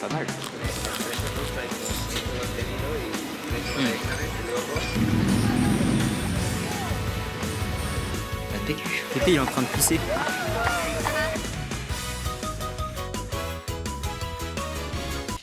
Pas mal. La PQ. Pépé il est en train de pisser.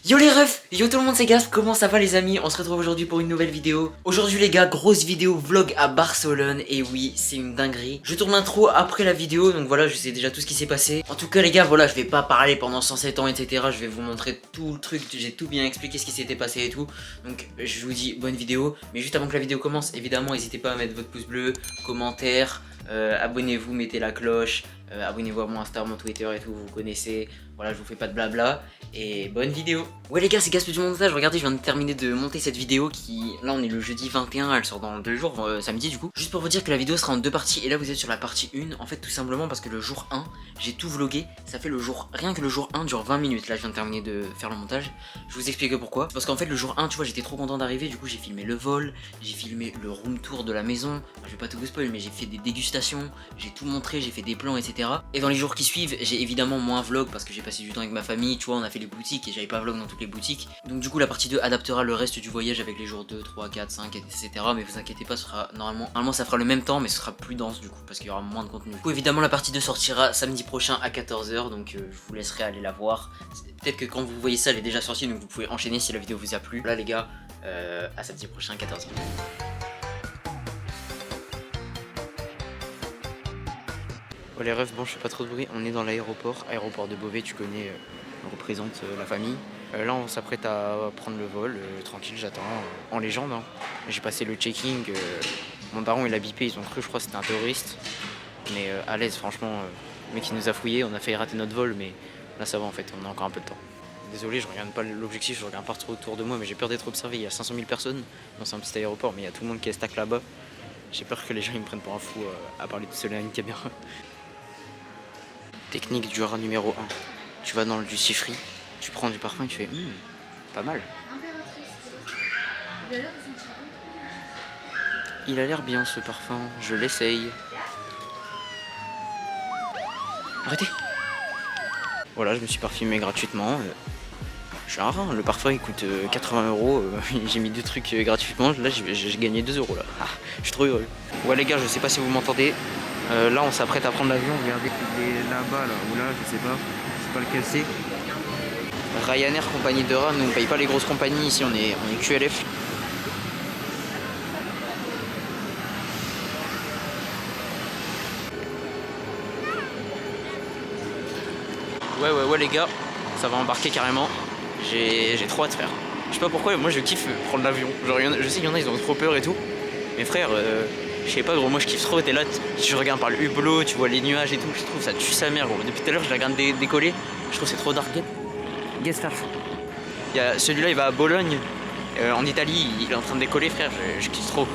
Yo les refs, yo tout le monde, c'est Gasp, comment ça va les amis? On se retrouve aujourd'hui pour une nouvelle vidéo. Aujourd'hui les gars, grosse vidéo vlog à Barcelone. Et oui, c'est une dinguerie. Je tourne l'intro après la vidéo, donc voilà, je sais déjà tout ce qui s'est passé. En tout cas les gars, voilà, je vais pas parler pendant 107 ans, etc. Je vais vous montrer tout le truc, j'ai tout bien expliqué ce qui s'était passé et tout. Donc je vous dis bonne vidéo. Mais juste avant que la vidéo commence, évidemment, n'hésitez pas à mettre votre pouce bleu, commentaire, abonnez-vous, mettez la cloche. Abonnez-vous à mon Insta, mon Twitter et tout, vous connaissez. Voilà, je vous fais pas de blabla. Et bonne vidéo. Ouais les gars, c'est Gasp du montage. Regardez, je viens de terminer de monter cette vidéo qui... Là on est le jeudi 21, elle sort dans 2 jours, samedi du coup. Juste pour vous dire que la vidéo sera en 2 parties. Et là vous êtes sur la partie 1. En fait tout simplement parce que le jour 1, j'ai tout vlogué. Ça fait le jour... Rien que le jour 1 dure 20 minutes. Là je viens de terminer de faire le montage. Je vous explique pourquoi. Parce qu'en fait le jour 1, tu vois, j'étais trop content d'arriver. Du coup j'ai filmé le vol, j'ai filmé le room tour de la maison. Je vais pas tout vous spoil, mais j'ai fait des dégustations. J'ai tout montré, j'ai fait des plans, etc. Et dans les jours qui suivent, j'ai évidemment moins vlog parce que j'ai passé du temps avec ma famille, tu vois, on a fait les boutiques et j'avais pas vlog dans toutes les boutiques. Donc du coup la partie 2 adaptera le reste du voyage avec les jours 2, 3, 4, 5, etc. Mais vous inquiétez pas, ce sera normalement ça fera le même temps mais ce sera plus dense du coup parce qu'il y aura moins de contenu. Du coup évidemment la partie 2 sortira samedi prochain à 14 h, donc je vous laisserai aller la voir. Peut-être que quand vous voyez ça elle est déjà sortie, donc vous pouvez enchaîner si la vidéo vous a plu. Là les gars, à samedi prochain 14 h. Oh les refs, bon je fais pas trop de bruit, on est dans l'aéroport de Beauvais, tu connais, on représente la famille. Là on s'apprête à prendre le vol, tranquille j'attends, en légende hein. J'ai passé le checking, mon daron il a bipé, ils ont cru je crois que c'était un terroriste. Mais à l'aise franchement, le mec il nous a fouillé, on a failli rater notre vol mais là ça va en fait, on a encore un peu de temps. Désolé, je regarde pas l'objectif, je regarde pas trop autour de moi mais j'ai peur d'être observé, il y a 500 000 personnes, bon c'est un petit aéroport mais il y a tout le monde qui est stack là-bas. J'ai peur que les gens ils me prennent pour un fou à parler tout seul à une caméra. Technique du rat numéro 1. Tu vas dans le Duty-Free, tu prends du parfum et tu fais pas mal. Il a l'air bien ce parfum, je l'essaye. Arrêtez. Voilà, je me suis parfumé gratuitement. Je suis un rat, le parfum il coûte 80 €. J'ai mis 2 trucs gratuitement, là j'ai gagné 2 € là. Ah, je suis trop heureux. Ouais les gars, je sais pas si vous m'entendez. Là on s'apprête à prendre l'avion, regardez, il est là-bas là, ou là, je sais pas lequel c'est. Ryanair, compagnie de rats, nous on paye pas les grosses compagnies ici, on est QLF. Ouais les gars, ça va embarquer carrément, j'ai trop hâte frère. Je sais pas pourquoi, moi je kiffe prendre l'avion, genre je sais qu'il y en a ils ont trop peur et tout, mais frère... Je sais pas gros, moi je kiffe trop, t'es là, tu regardes par le hublot, tu vois les nuages et tout, je trouve ça tue sa mère gros. Depuis tout à l'heure je la regarde décoller, je trouve c'est trop dark. Guess that. Celui-là il va à Bologne, en Italie, il est en train de décoller frère, je kiffe trop.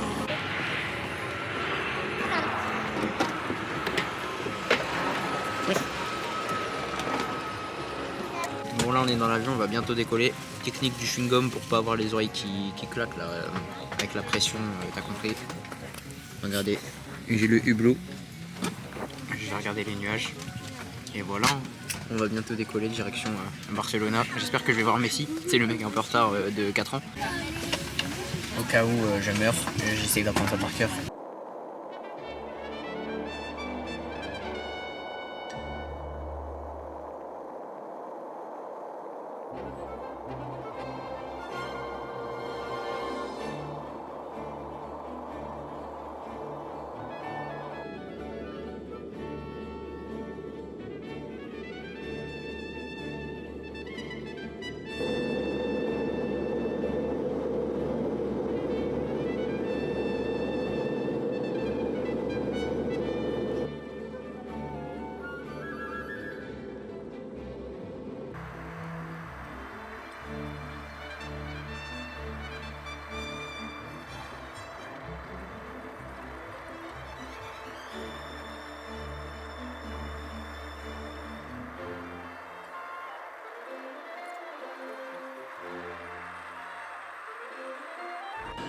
Bon là on est dans l'avion, on va bientôt décoller. Technique du chewing-gum pour pas avoir les oreilles qui claquent là, avec la pression, t'as compris. Regardez, j'ai le hublot, je vais regarder les nuages, et voilà, on va bientôt décoller direction Barcelona. J'espère que je vais voir Messi, c'est le mec un peu en retard de 4 ans. Au cas où je meurs, j'essaie d'apprendre ça par cœur.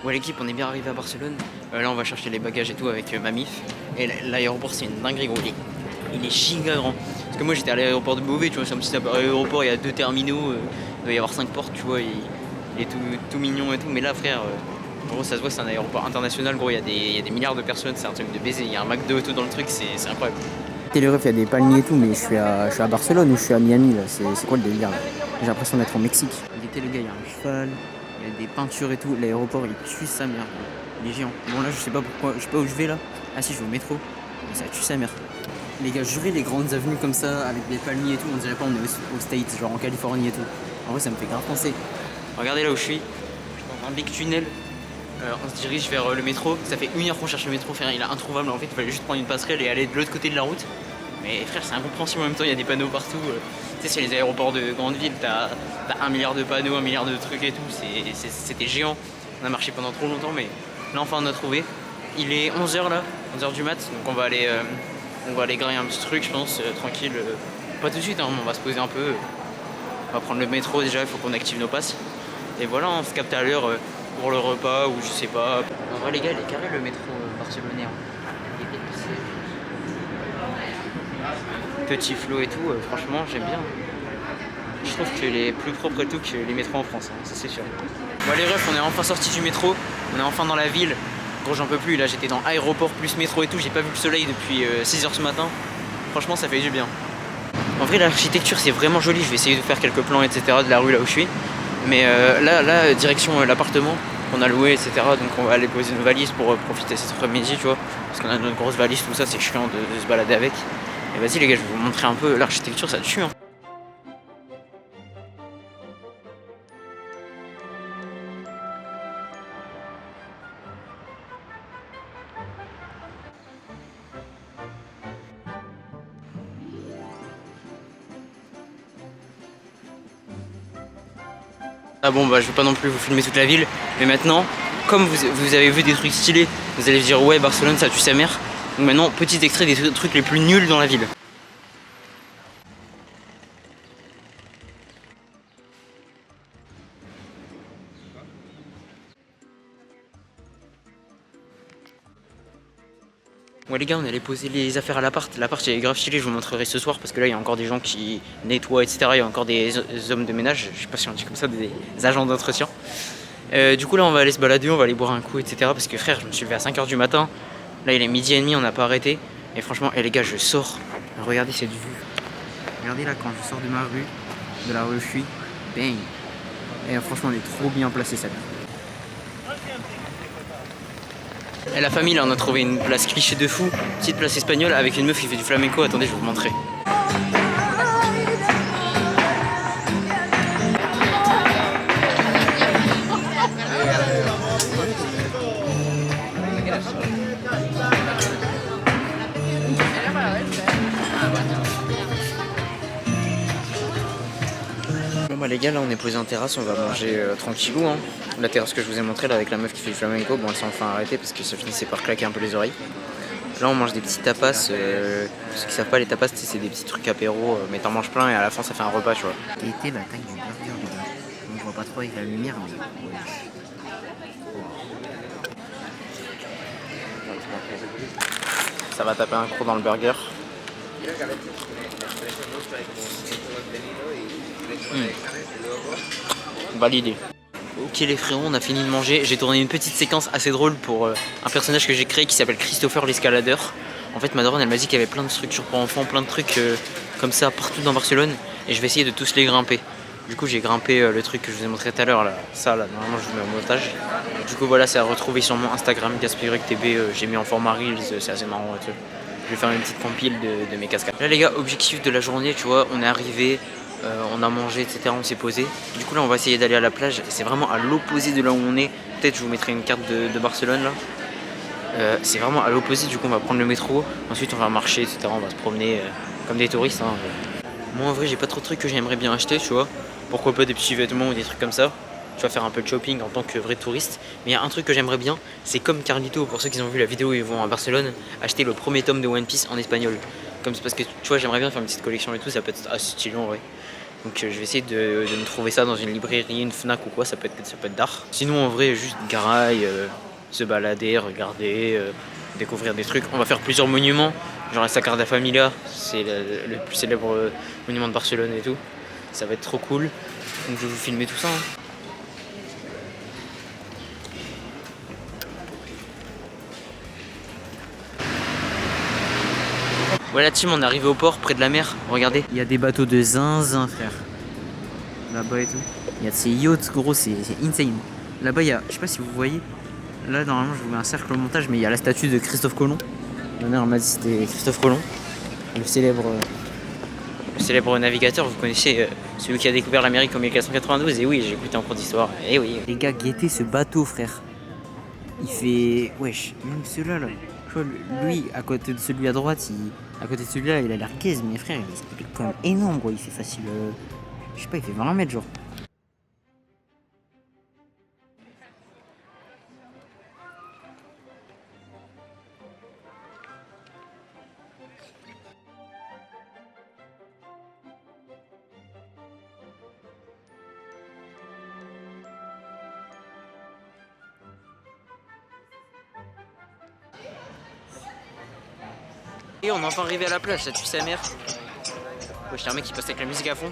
Ouais l'équipe, on est bien arrivé à Barcelone. Là on va chercher les bagages et tout avec ma mif. Et l'aéroport c'est une dinguerie gros. Il est giga grand. Parce que moi j'étais à l'aéroport de Beauvais, tu vois, c'est un petit aéroport, il y a 2 terminaux. doit y avoir 5 portes, tu vois, il est tout mignon et tout. Mais là, frère, en gros, ça se voit, c'est un aéroport international, gros, il y a des milliards de personnes, c'est un truc de baiser. Il y a un McDo et tout dans le truc, c'est incroyable. Télégraphe, il y a des palmiers et tout, mais je suis à Barcelone ou je suis à Miami là. C'est quoi le délire là? J'ai l'impression d'être au Mexique. L'été, les gars, il y a un cheval, il y a des peintures et tout. L'aéroport, il tue sa mère. Il est géant. Bon, là, je sais pas pourquoi, je sais pas où je vais là. Ah, si, je vais au métro. Mais ça tue sa mère. Les gars, jurez les grandes avenues comme ça, avec des palmiers et tout, on dirait pas on est aux States, genre en Californie et tout. En vrai, ça me fait grave penser. Regardez là où je suis dans un big tunnel. On se dirige vers le métro. Ça fait 1 heure qu'on cherche le métro, frère. Il est introuvable. En fait, il fallait juste prendre une passerelle et aller de l'autre côté de la route. Mais frère, c'est incompréhensible en même temps. Il y a des panneaux partout. Tu sais, c'est les aéroports de grandes villes. T'as 1 milliard de panneaux, 1 milliard de trucs et tout. C'était géant. On a marché pendant trop longtemps, mais là, enfin, on a trouvé. Il est 11h là, 11h du mat. Donc, on va aller grailler un petit truc, je pense, tranquille. Pas tout de suite, hein, on va se poser un peu. On va prendre le métro déjà. Il faut qu'on active nos passes. Et voilà, on se capte à l'heure. Pour le repas ou je sais pas. En vrai les gars, il est carré le métro barcelonais. Petit flot et tout, franchement j'aime bien. Je trouve qu'il est plus propre et tout que les métros en France, hein, ça c'est sûr. Bon les refs, on est enfin sorti du métro, on est enfin dans la ville. Gros j'en peux plus, là j'étais dans aéroport plus métro et tout, j'ai pas vu le soleil depuis 6h ce matin. Franchement ça fait du bien. En vrai l'architecture c'est vraiment joli, je vais essayer de faire quelques plans etc de la rue là où je suis. Mais là, direction l'appartement qu'on a loué, etc. Donc on va aller poser nos valises pour profiter cet après-midi, tu vois. Parce qu'on a notre grosse valise, tout ça, c'est chiant de se balader avec. Et vas-y les gars, je vais vous montrer un peu l'architecture, ça tue. Hein. Ah bon bah je vais pas non plus vous filmer toute la ville, mais maintenant, comme vous avez vu des trucs stylés, vous allez vous dire ouais Barcelone ça tue sa mère. Donc maintenant, petit extrait des trucs les plus nuls dans la ville. Ouais les gars, on allait poser les affaires à l'appart. L'appart il est grave stylé, je vous montrerai ce soir parce que là il y a encore des gens qui nettoient etc. Il y a encore des hommes de ménage, je sais pas si on dit comme ça, des agents d'entretien. Du coup là on va aller se balader, on va aller boire un coup etc. Parce que frère, je me suis levé à 5h du matin. Là il est 12h30, on n'a pas arrêté. Et franchement, les gars, je sors. Regardez cette vue. Regardez là quand je sors de ma rue, de la rue où je suis, bang. Et franchement, on est trop bien placé ça. Et la famille, là, on a trouvé une place cliché de fou, petite place espagnole avec une meuf qui fait du flamenco. Attendez, je vais vous montrer. Bon bah les gars, là on est posé en terrasse, on va manger tranquillou hein. La terrasse que je vous ai montré là avec la meuf qui fait du flamenco, bon elle s'est enfin arrêtée parce que ça finissait par claquer un peu les oreilles. Là on mange des petits tapas, ceux qui savent pas les tapas c'est des petits trucs apéro, mais t'en manges plein et à la fin ça fait un repas tu vois. Quelle était la taille du burger les gars? On voit pas trop avec la lumière mais... Ça va taper un croc dans le burger. Validé. Ok les frérots, on a fini de manger. J'ai tourné une petite séquence assez drôle pour un personnage que j'ai créé qui s'appelle Christopher l'escaladeur. En fait ma daronne elle m'a dit qu'il y avait plein de structures pour enfants, plein de trucs comme ça partout dans Barcelone. Et je vais essayer de tous les grimper. Du coup j'ai grimpé le truc que je vous ai montré tout à l'heure là. Ça là, normalement je vous mets en montage. Du coup voilà, c'est à retrouver sur mon Instagram GaspericTB. J'ai mis en format Reels, c'est assez marrant et tout. Je vais faire une petite compile de mes cascades. Là les gars, objectif de la journée, tu vois, on est arrivé. On a mangé etc, on s'est posé. Du coup là on va essayer d'aller à la plage. C'est vraiment à l'opposé de là où on est. Peut-être je vous mettrai une carte de Barcelone là. C'est vraiment à l'opposé, du coup on va prendre le métro. Ensuite on va marcher etc, on va se promener comme des touristes hein. Moi en vrai j'ai pas trop de trucs que j'aimerais bien acheter tu vois. Pourquoi pas des petits vêtements ou des trucs comme ça. Tu vas faire un peu de shopping en tant que vrai touriste. Mais il y a un truc que j'aimerais bien, c'est comme Carlito, pour ceux qui ont vu la vidéo ils vont à Barcelone, acheter le premier tome de One Piece en espagnol. Comme c'est parce que tu vois j'aimerais bien faire une petite collection et tout, ça peut être assez stylé en vrai. Donc je vais essayer de me trouver ça dans une librairie, une Fnac ou quoi, ça peut être d'art. Sinon en vrai juste garaille, se balader, regarder, découvrir des trucs. On va faire plusieurs monuments, genre la Sagrada Familia, c'est le plus célèbre monument de Barcelone et tout. Ça va être trop cool. Donc je vais vous filmer tout ça. Voilà team, on est arrivé au port près de la mer, regardez. Il y a des bateaux de zinzin frère. Là-bas et tout. Il y a de ces yachts gros, c'est insane. Là-bas il y a, je sais pas si vous voyez, là normalement je vous mets un cercle au montage, mais il y a la statue de Christophe Colomb. Ma mère m'a dit c'était Christophe Colomb, le célèbre navigateur, vous connaissez celui qui a découvert l'Amérique en 1492. Et oui, j'ai écouté en cours d'histoire. Et oui. Les gars, guettez ce bateau frère. Il fait, wesh, même ceux-là là. Lui, à côté de celui à droite, à côté de celui-là, il a l'air gaze, mais frère, il est quand même énorme, gros. Il fait facile, je sais pas, il fait 20 mètres, genre. Et on est enfin arrivé à la plage, ça tue sa mère. Ouais, j'ai un mec qui passe avec la musique à fond.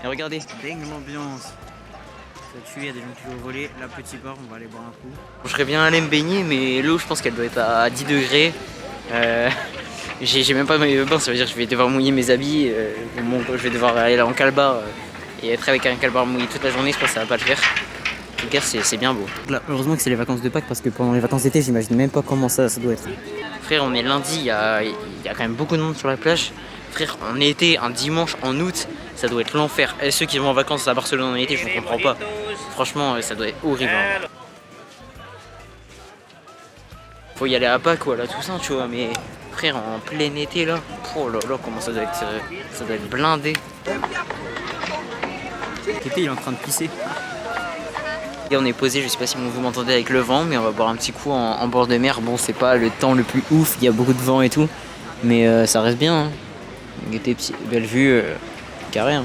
Et regardez. Dingue l'ambiance. Ça tue, il y a des gens qui vont voler. La petite barre, on va aller boire un coup. Je serais bien allé me baigner, mais l'eau, je pense qu'elle doit être à 10 degrés. J'ai même pas maillot de bain, ça veut dire que je vais devoir mouiller mes habits. Je vais devoir aller là en calbar et être avec un calbar mouillé toute la journée, je pense que ça va pas le faire. En tout cas, c'est bien beau. Là, heureusement que c'est les vacances de Pâques parce que pendant les vacances d'été, j'imagine même pas comment ça doit être. Frère, on est lundi, il y a quand même beaucoup de monde sur la plage. Frère, en été, un dimanche, en août, ça doit être l'enfer. Et ceux qui vont en vacances à Barcelone en été, je ne comprends pas. Franchement, ça doit être horrible. Hein. Faut y aller à Pâques, quoi, là, tout ça, tu vois. Mais frère, en plein été, là, oh là là, comment ça doit être blindé. Kété, il est en train de pisser. Et on est posé, je sais pas si vous m'entendez avec le vent, mais on va boire un petit coup en bord de mer. Bon, c'est pas le temps le plus ouf, il y a beaucoup de vent et tout, mais ça reste bien. Hein. Belle vue, carré. Hein.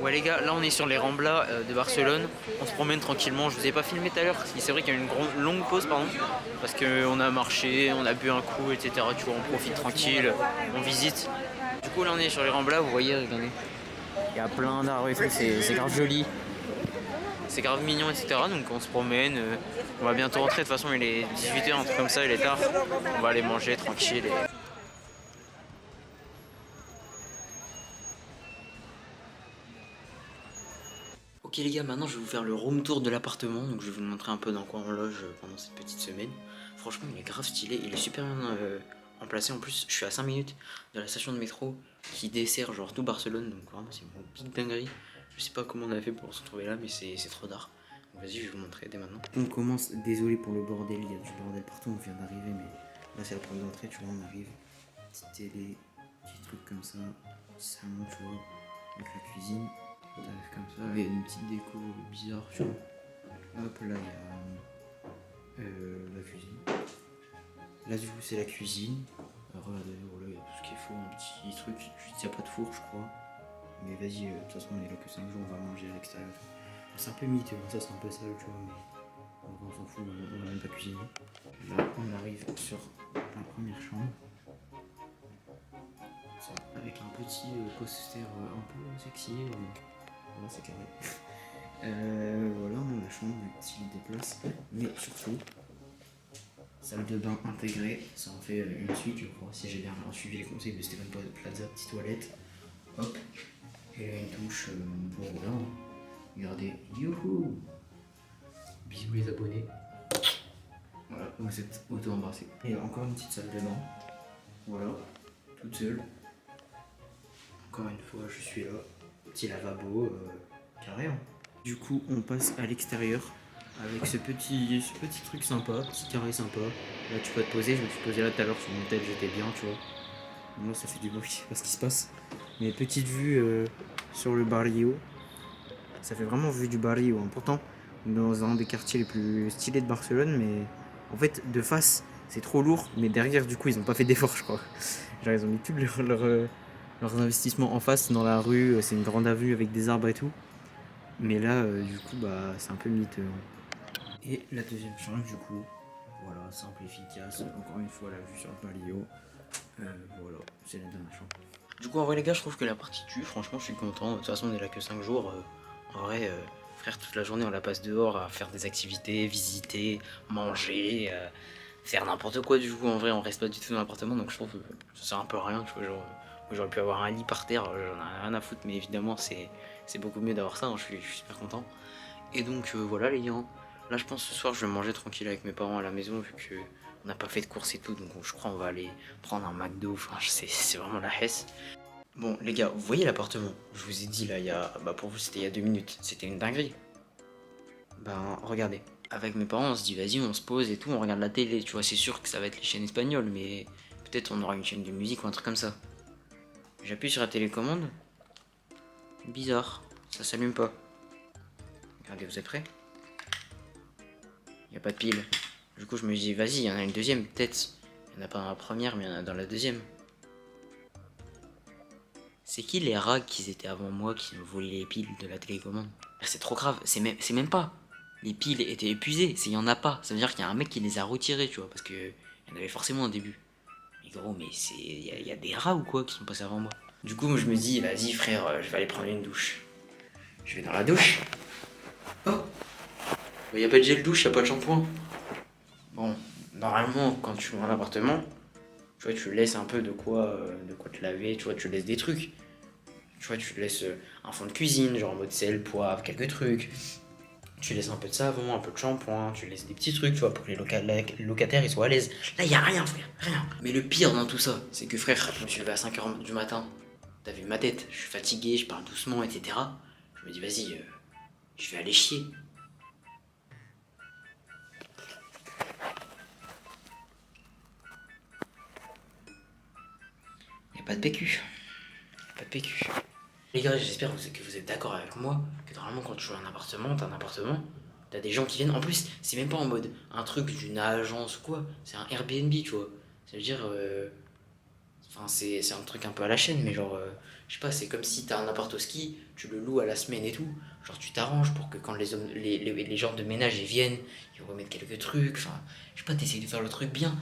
Ouais les gars, là on est sur les Ramblas de Barcelone, on se promène tranquillement, je vous ai pas filmé tout à l'heure, c'est vrai qu'il y a eu une longue pause pardon, parce qu'on a marché, on a bu un coup, etc. Tu vois, on profite tranquille, on visite. Du coup là on est sur les Ramblas, vous voyez, regardez. Il y a plein d'arbres et tout, c'est grave joli. C'est grave mignon, etc. Donc on se promène, on va bientôt rentrer, de toute façon il est 18h, un truc comme ça, il est tard. On va aller manger tranquille. Ok les gars, maintenant je vais vous faire le room tour de l'appartement, donc je vais vous montrer un peu dans quoi on loge pendant cette petite semaine. Franchement il est grave stylé, il est super bien emplacé, en plus je suis à 5 minutes de la station de métro qui dessert genre tout Barcelone, donc vraiment c'est une petite dinguerie. Je sais pas comment on a fait pour se retrouver là, mais c'est trop d'art. Donc vas-y, je vais vous montrer dès maintenant. On commence, désolé pour le bordel, il y a du bordel partout, on vient d'arriver, mais là c'est la porte d'entrée, tu vois, on arrive, petite télé, petits trucs comme ça, salon, tu vois, avec la cuisine. T'arrives comme ça, il y a une petite déco bizarre, tu vois. Hop, là il y a la cuisine. Là du coup c'est la cuisine. Regardez, voilà, il y a tout ce qu'il faut, un petit truc. Il n'y a pas de four, je crois. Mais vas-y, de toute façon on est là que 5 jours, on va manger à l'extérieur. C'est un peu miteux, ça c'est un peu sale, tu vois, mais on s'en fout, on va même pas cuisiner. Là on arrive sur la première chambre. Ça, avec un petit poster un peu sexy. Voilà, c'est carré. Voilà, on a la chambre s'il déplace. Mais surtout, salle de bain intégrée. Ça en fait une suite, je crois, si j'ai bien suivi les conseils de Stéphane Plaza. Petite toilette. Hop. Et là, une douche pour voilà. Regardez. Youhou! Bisous les abonnés. Voilà, vous êtes auto-embrassés. Et encore une petite salle de bain. Voilà, toute seule. Encore une fois, je suis là. Petit lavabo, carré. Hein. Du coup, on passe à l'extérieur avec ce petit truc sympa, petit carré sympa. Là, tu peux te poser. Je me suis posé là tout à l'heure sur mon tel, j'étais bien, tu vois. Moi, ça fait du bruit, je sais pas ce qui se passe. Mais petite vue sur le barrio. Ça fait vraiment vue du barrio. Hein. Pourtant, dans un des quartiers les plus stylés de Barcelone, mais en fait, de face, c'est trop lourd. Mais derrière, du coup, ils ont pas fait d'effort, je crois. Genre, ils ont mis tous leurs investissements en face, dans la rue. C'est une grande avenue avec des arbres et tout. Mais là, du coup, bah, c'est un peu miteux. Et la deuxième chambre, du coup, voilà, simple, efficace. Encore une fois, la vue sur le palio. Voilà, c'est la dernière chambre. Du coup, en vrai, les gars, je trouve que la partie tue. Franchement, je suis content. De toute façon, on est là que 5 jours. En vrai, frère, toute la journée, on la passe dehors à faire des activités, visiter, manger, faire n'importe quoi. Du coup, en vrai, on reste pas du tout dans l'appartement. Donc, je trouve que ça sert un peu à rien. Tu vois, genre, j'aurais pu avoir un lit par terre. J'en ai rien à foutre. Mais évidemment, c'est beaucoup mieux d'avoir ça. Hein, je suis super content. Et donc, voilà, les gars. Là, je pense ce soir, je vais manger tranquille avec mes parents à la maison, vu que on n'a pas fait de courses et tout. Donc, je crois on va aller prendre un McDo. Enfin, c'est vraiment la hesse. Bon, les gars, vous voyez l'appartement? Je vous ai dit là, pour vous, c'était il y a 2 minutes. C'était une dinguerie. Ben, regardez. Avec mes parents, on se dit, vas-y, on se pose et tout, on regarde la télé. Tu vois, c'est sûr que ça va être les chaînes espagnoles, mais peut-être on aura une chaîne de musique ou un truc comme ça. J'appuie sur la télécommande. Bizarre, ça s'allume pas. Regardez, vous êtes prêts? Il n'y a pas de pile. Du coup, je me dis, vas-y, il y en a une deuxième, peut-être. Il n'y en a pas dans la première, mais il y en a dans la deuxième. C'est qui les rats qui étaient avant moi qui me volaient les piles de la télécommande? C'est trop grave, c'est même pas. Les piles étaient épuisées, il y en a pas. Ça veut dire qu'il y a un mec qui les a retirées, tu vois, parce que il y en avait forcément au début. Mais gros, mais il y a des rats ou quoi qui sont passés avant moi? Du coup, je me dis, vas-y frère, je vais aller prendre une douche. Je vais dans la douche. Oh, il n'y a pas de gel douche, il n'y a pas de shampoing. Bon, normalement, quand tu vas dans l'appartement, tu vois, tu laisses un peu de quoi te laver, tu vois, tu laisses des trucs. Tu vois, tu laisses un fond de cuisine, genre en mode sel, poivre, quelques trucs. Tu laisses un peu de savon, un peu de shampoing, tu laisses des petits trucs, tu vois, pour que les locataires ils soient à l'aise. Là, y a rien, frère, rien. Mais le pire dans tout ça, c'est que frère, je me suis levé à 5h du matin. T'as vu ma tête, je suis fatigué, je parle doucement, etc. Je me dis, vas-y, je vais aller chier. Y'a pas de PQ. Pas de PQ. Les gars, j'espère que vous êtes d'accord avec moi que normalement quand tu joues un appartement, t'as des gens qui viennent. En plus, c'est même pas en mode un truc d'une agence ou quoi, c'est un Airbnb, tu vois. Ça veut dire, enfin c'est un truc un peu à la chaîne, mais genre, je sais pas, c'est comme si t'as un appart au ski, tu le loues à la semaine et tout. Genre tu t'arranges pour que quand les gens de ménage ils viennent, ils remettent quelques trucs. Enfin, je sais pas, t'essayes de faire le truc bien.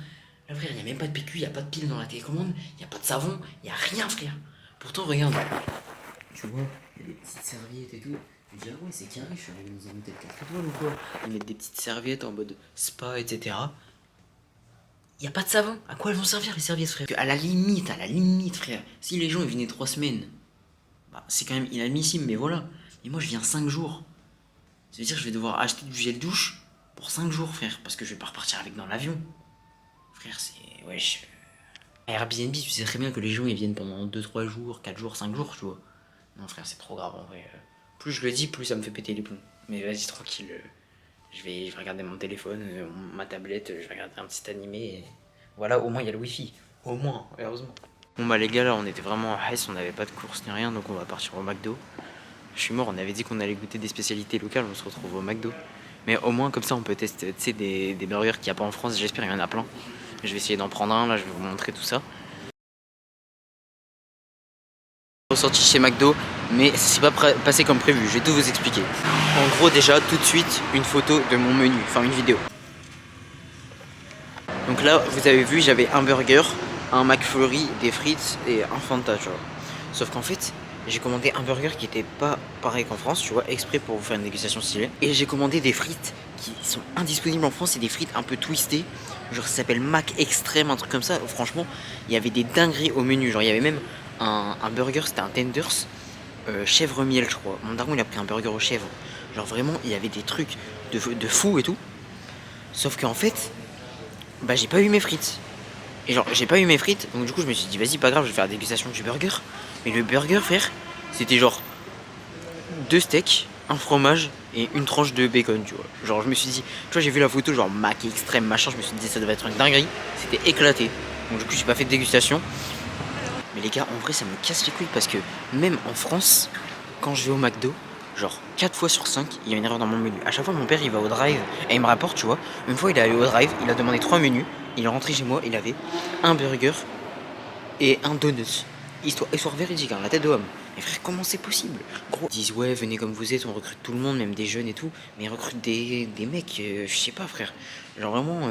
Là frère, y a même pas de PQ, y a pas de pile dans la télécommande, y a pas de savon, y a rien frère. Pourtant regarde. Tu vois, il y a des petites serviettes et tout. Je me dis, ah ouais, c'est carré, je suis arrivé dans un hôtel 4 étoiles ou quoi? Ils mettent des petites serviettes en mode spa, etc. Il n'y a pas de savon. À quoi elles vont servir les serviettes, frère? À la limite, frère. Si les gens ils venaient 3 semaines, bah, c'est quand même inadmissible, mais voilà. Et moi, je viens 5 jours. Ça veut dire que je vais devoir acheter du gel douche pour 5 jours, frère. Parce que je vais pas repartir avec dans l'avion. Frère, c'est. Wesh. Airbnb, tu sais très bien que les gens ils viennent pendant 2-3 jours, 4 jours, 5 jours, tu vois. Non frère, c'est trop grave en vrai. Plus je le dis, plus ça me fait péter les plombs. Mais vas-y, tranquille. Je vais regarder mon téléphone, ma tablette, je vais regarder un petit animé. Et... voilà, au moins il y a le wifi. Au moins, heureusement. Bon bah les gars, là on était vraiment à Hesse, on n'avait pas de course ni rien, donc on va partir au McDo. Je suis mort, on avait dit qu'on allait goûter des spécialités locales, on se retrouve au McDo. Mais au moins comme ça on peut tester des burgers qu'il n'y a pas en France, j'espère qu'il y en a plein. Je vais essayer d'en prendre un, là je vais vous montrer tout ça. Ressorti chez McDo, mais c'est pas passé comme prévu, je vais tout vous expliquer. En gros déjà, tout de suite, une photo de mon menu, enfin une vidéo. Donc là, vous avez vu, j'avais un burger, un McFlurry, des frites et un Fanta, tu vois. Sauf qu'en fait, j'ai commandé un burger qui était pas pareil qu'en France, tu vois, exprès pour vous faire une dégustation stylée. Et j'ai commandé des frites qui sont indisponibles en France, c'est des frites un peu twistées. Genre ça s'appelle Mac Extreme, un truc comme ça. Franchement, il y avait des dingueries au menu, genre il y avait même un burger, c'était un tenders chèvre miel, je crois. Mon daron il a pris un burger aux chèvres. Genre vraiment il y avait des trucs de fou et tout. Sauf qu'en fait, bah j'ai pas eu mes frites. Et genre j'ai pas eu mes frites, donc du coup je me suis dit vas-y pas grave, je vais faire la dégustation du burger. Mais le burger frère, c'était genre 2 steaks, un fromage et une tranche de bacon, tu vois. Genre je me suis dit, tu vois, j'ai vu la photo genre Mac extrême machin, je me suis dit ça devait être une dinguerie. C'était éclaté. Donc du coup j'ai pas fait de dégustation. Mais les gars, en vrai ça me casse les couilles parce que même en France, quand je vais au McDo, genre 4 fois sur 5, il y a une erreur dans mon menu. À chaque fois mon père il va au drive et il me rapporte, tu vois. Une fois il est allé au drive, il a demandé 3 menus, il est rentré chez moi, il avait un burger et un donut. Histoire véridique, hein, la tête de homme. Mais frère, comment c'est possible? Gros, ils disent ouais, venez comme vous êtes, on recrute tout le monde, même des jeunes et tout. Mais ils recrutent des mecs, je sais pas, frère. Genre vraiment,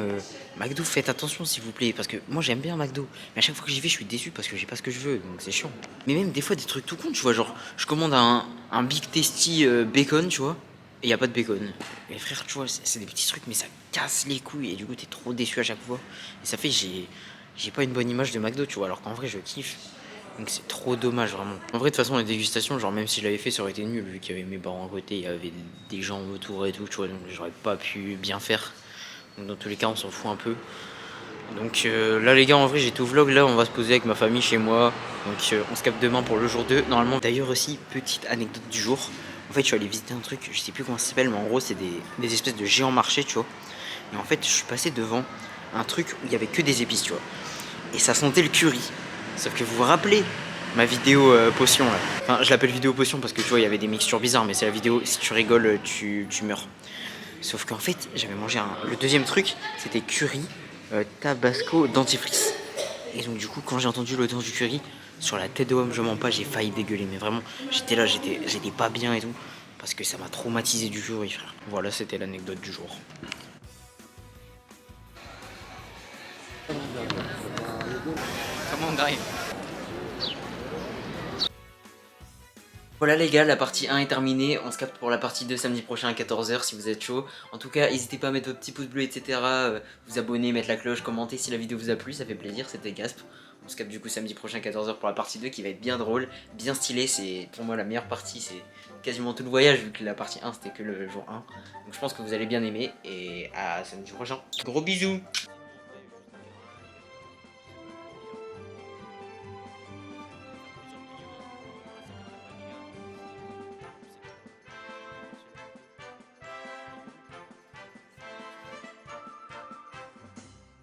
McDo, faites attention s'il vous plaît. Parce que moi j'aime bien McDo. Mais à chaque fois que j'y vais, je suis déçu parce que j'ai pas ce que je veux. Donc c'est chiant. Mais même des fois, des trucs tout con, tu vois. Genre, je commande un Big Tasty bacon, tu vois. Et y a pas de bacon. Mais frère, tu vois, c'est des petits trucs, mais ça casse les couilles. Et du coup, t'es trop déçu à chaque fois. Et ça fait, j'ai pas une bonne image de McDo, tu vois. Alors qu'en vrai, je kiffe. Donc c'est trop dommage vraiment. En vrai de toute façon la dégustation, genre même si je l'avais fait ça aurait été nul vu qu'il y avait mes parents à côté, il y avait des gens autour et tout, tu vois, donc j'aurais pas pu bien faire. Donc dans tous les cas on s'en fout un peu. Donc là les gars en vrai j'ai tout vlog, là on va se poser avec ma famille chez moi. Donc on se capte demain pour le jour 2 normalement. D'ailleurs aussi petite anecdote du jour. En fait je suis allé visiter un truc, je sais plus comment ça s'appelle mais en gros c'est des espèces de géants marchés tu vois. Et en fait je suis passé devant un truc où il y avait que des épices tu vois. Et ça sentait le curry. Sauf que vous vous rappelez ma vidéo potion là. Enfin, je l'appelle vidéo potion parce que tu vois, il y avait des mixtures bizarres, mais c'est la vidéo, si tu rigoles, tu meurs. Sauf qu'en fait, j'avais mangé le deuxième truc, c'était curry, tabasco, dentifrice. Et donc, du coup, quand j'ai entendu l'odeur du curry, sur la tête de homme, je mens pas, j'ai failli dégueuler. Mais vraiment, j'étais là, j'étais pas bien et tout. Parce que ça m'a traumatisé du curry, frère. Voilà, c'était l'anecdote du jour. Comment on arrive? Voilà les gars, la partie 1 est terminée, on se capte pour la partie 2 samedi prochain à 14 h si vous êtes chaud. En tout cas, n'hésitez pas à mettre votre petit pouce bleu, etc. Vous abonner, mettre la cloche, commenter si la vidéo vous a plu, ça fait plaisir, c'était Gasp. On se capte du coup samedi prochain à 14 h pour la partie 2 qui va être bien drôle, bien stylé, c'est pour moi la meilleure partie, c'est quasiment tout le voyage vu que la partie 1 c'était que le jour 1. Donc je pense que vous allez bien aimer et à samedi prochain. Gros bisous!